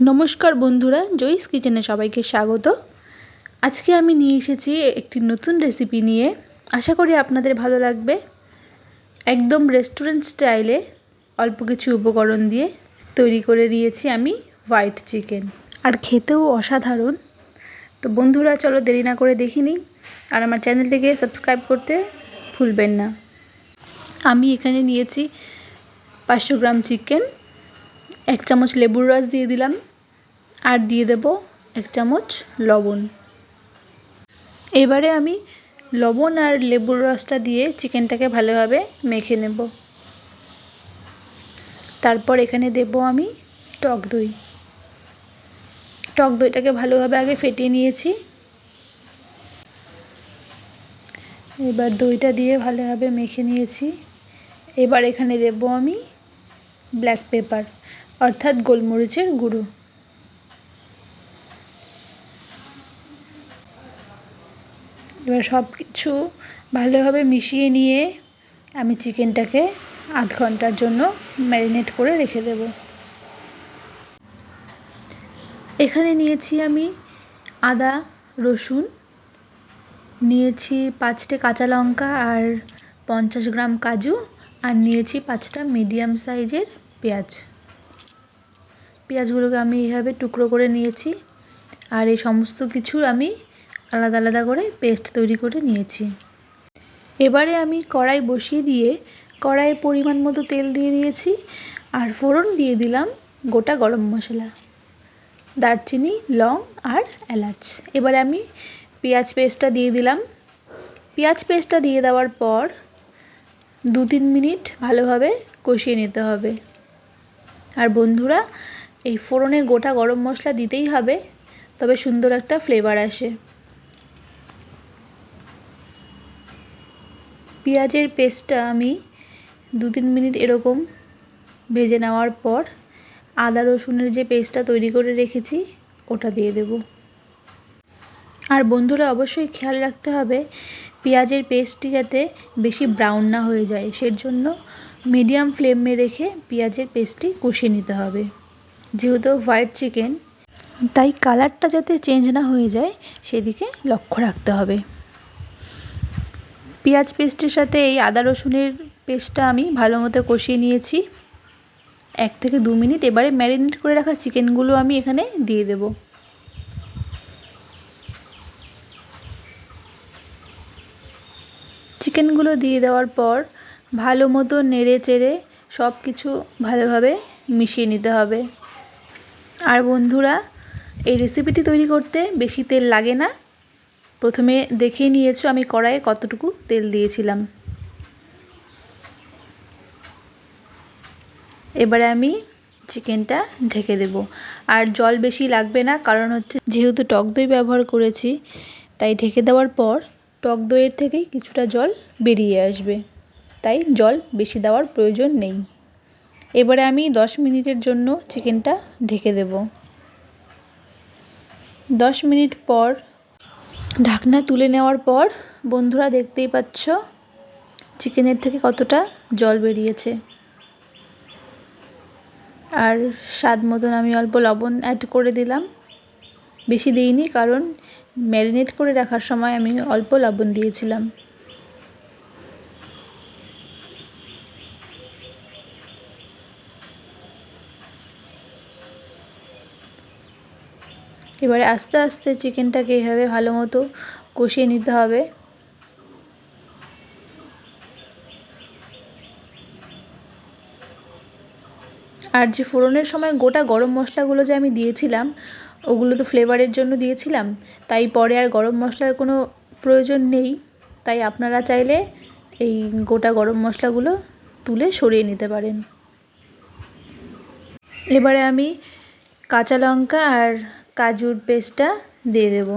নমস্কার বন্ধুরা, জয়স কিচেনে সবাইকে স্বাগত। আজকে আমি নিয়ে এসেছি একটি নতুন রেসিপি নিয়ে। আশা করি আপনাদের ভালো লাগবে। একদম রেস্টুরেন্ট স্টাইলে অল্প কিছু উপকরণ দিয়ে তৈরি করে দিয়েছি আমি হোয়াইট চিকেন, আর খেতেও অসাধারণ। তো বন্ধুরা, চলো দেরি না করে দেখি নিই, আর আমার চ্যানেলটিকে সাবস্ক্রাইব করতে ভুলবেন না। আমি এখানে নিয়েছি 500 গ্রাম চিকেন, 1 চামচ লেবুর রস দিয়ে দিলাম, আর দিয়ে দেব 1 চামচ লবণ। এবারে আমি লবণ আর লেবুর রসটা দিয়ে চিকেনটাকে ভালোভাবে মেখে নেব। তারপর এখানে দেব আমি টক দই। টক দইটাকে ভালোভাবে আগে ফেটিয়ে নিয়েছি। এবার দইটা দিয়ে ভালোভাবে মেখে নিয়েছি। এবার এখানে দেব আমি ব্ল্যাক পেপার অর্থাৎ গোলমরিচের গুঁড়ো। এবার সব কিছু ভালোভাবে মিশিয়ে নিয়ে আমি চিকেনটাকে আধ ঘন্টার জন্য ম্যারিনেট করে রেখে দেব। এখানে নিয়েছি আমি আদা, রসুন, নিয়েছি 5টে কাঁচা লঙ্কা আর 50 গ্রাম কাজু, আর নিয়েছি 5টা মিডিয়াম সাইজের পেঁয়াজ। পেঁয়াজগুলোকে আমি এইভাবে টুকরো করে নিয়েছি, আর এই সমস্ত কিছুর আমি আলাদা আলাদা করে পেস্ট তৈরি করে নিয়েছি। এবারে আমি কড়াই বসিয়ে দিয়ে কড়াইয়ে পরিমাণ মতো তেল দিয়ে দিয়েছি, আর ফোড়ন দিয়ে দিলাম গোটা গরম মশলা, দারচিনি, লং আর এলাচ। এবারে আমি পেঁয়াজ পেস্টটা দিয়ে দিলাম। পেঁয়াজ পেস্টটা দিয়ে দেওয়ার পর 2-3 মিনিট ভালোভাবে কষিয়ে নিতে হবে। আর বন্ধুরা, এই ফোড়নে গোটা গরম মশলা দিতেই হবে, তবে সুন্দর একটা ফ্লেভার আসে। পেঁয়াজের পেস্টটা আমি 2-3 মিনিট এরকম ভেজে নেওয়ার পর আদা রসুনের যে পেস্টটা তৈরি করে রেখেছি ওটা দিয়ে দেব। আর বন্ধুরা, অবশ্যই খেয়াল রাখতে হবে পেঁয়াজের পেস্টটি যাতে বেশি ব্রাউন না হয়ে যায়, সেজন্য মিডিয়াম ফ্লেমে রেখে পেঁয়াজের পেস্টটি কষিয়ে নিতে হবে। যেহেতু হোয়াইট চিকেন, তাই কালারটা যাতে চেঞ্জ না হয়ে যায় সেদিকে লক্ষ্য রাখতে হবে। পেঁয়াজ পেস্টের সাথে এই আদা রসুনের পেস্টটা আমি ভালো মতো কষিয়ে নিয়েছি 1 থেকে 2 মিনিট। এবারে ম্যারিনেট করে রাখা চিকেনগুলো আমি এখানে দিয়ে দেব। চিকেনগুলো দিয়ে দেওয়ার পর ভালো মতো নেড়ে চেড়ে সব কিছু ভালোভাবে মিশিয়ে নিতে হবে। আর বন্ধুরা, এই রেসিপিটি তৈরি করতে বেশি তেল লাগে না। প্রথমে দেখিয়ে নিয়েছো আমি কড়াইয়ে কতটুকু তেল দিয়েছিলাম। এবারে আমি চিকেনটা ঢেকে দেব। আর জল বেশি লাগবে না, কারণ হচ্ছে যেহেতু টক দই ব্যবহার করেছি, তাই ঢেকে দেওয়ার পর টক দইয়ের থেকেই কিছুটা জল বেরিয়ে আসবে, তাই জল বেশি দেওয়ার প্রয়োজন নেই। এবারে আমি 10 মিনিটের জন্য চিকেনটা ঢেকে দেব। 10 মিনিট পর ঢাকনা তুলে নেওয়ার পর বন্ধুরা, দেখতেই পাচ্ছ চিকেনের থেকে কতটা জল বেরিয়েছে। আর স্বাদ মতন আমি অল্প লবণ অ্যাড করে দিলাম। বেশি দিইনি, কারণ ম্যারিনেট করে রাখার সময় আমি অল্প লবণ দিয়েছিলাম। এবারে আস্তে আস্তে চিকেনটাকে এইভাবে ভালো মতো কষিয়ে নিতে হবে। আর যে ফোড়নের সময় গোটা গরম মশলাগুলো যে আমি দিয়েছিলাম, ওগুলো তো ফ্লেভারের জন্য দিয়েছিলাম, তাই পরে আর গরম মশলার কোনো প্রয়োজন নেই। তাই আপনারা চাইলে এই গোটা গরম মশলাগুলো তুলে সরিয়ে নিতে পারেন। এবারে আমি কাঁচা লঙ্কা আর কাজুর পেস্টটা দিয়ে দেব।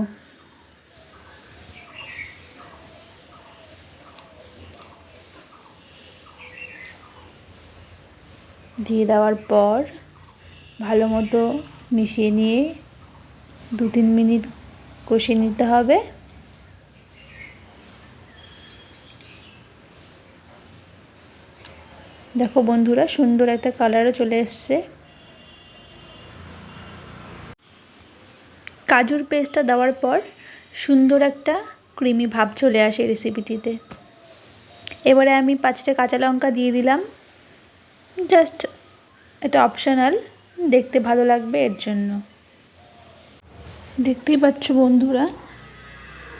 দিয়ে দেওয়ার পর ভালো মতো মিশিয়ে নিয়ে 2-3 মিনিট কষিয়ে নিতে হবে। দেখো বন্ধুরা, সুন্দর একটা কালারও চলে এসছে। কাজুর পেস্টটা দেওয়ার পর সুন্দর একটা ক্রিমি ভাব চলে আসে রেসিপিটিতে। এবারে আমি 5টা কাঁচা লঙ্কা দিয়ে দিলাম, জাস্ট এটা অপশনাল, দেখতে ভালো লাগবে এর জন্য। দেখতেই পাচ্ছ বন্ধুরা,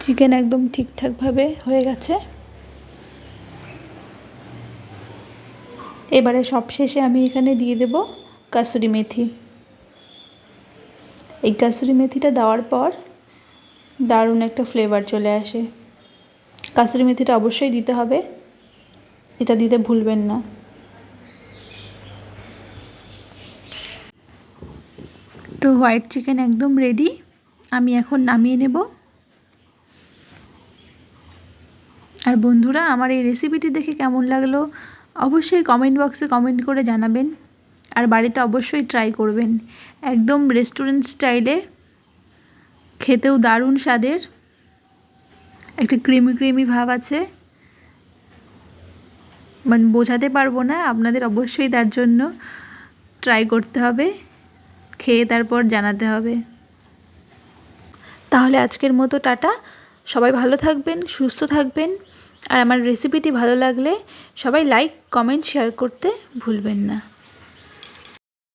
চিকেন একদম ঠিকঠাকভাবে হয়ে গেছে। এবারে সবশেষে আমি এখানে দিয়ে দেব কাসুরি মেথি। এই কাসুরি মেথিটা দেওয়ার পর দারুণ একটা ফ্লেভার চলে আসে। কাসুরি মেথিটা অবশ্যই দিতে হবে, এটা দিতে ভুলবেন না। তো হোয়াইট চিকেন একদম রেডি, আমি এখন নামিয়ে নেব। আর বন্ধুরা, আমার এই রেসিপিটি দেখে কেমন লাগলো অবশ্যই কমেন্ট বক্সে কমেন্ট করে জানাবেন। আর বাড়িতে অবশ্যই ট্রাই করবেন, একদম রেস্টুরেন্ট স্টাইলে, খেতেও দারুণ স্বাদের, একটা ক্রিমি ক্রিমি ভাব আছে, মানে বোঝাতে পারবো না। আপনাদের অবশ্যই তার জন্য ট্রাই করতে হবে, খেয়ে তারপর জানাতে হবে। তাহলে আজকের মতো টাটা, সবাই ভালো থাকবেন, সুস্থ থাকবেন। আর আমার রেসিপিটি ভালো লাগলে সবাই লাইক, কমেন্ট, শেয়ার করতে ভুলবেন না।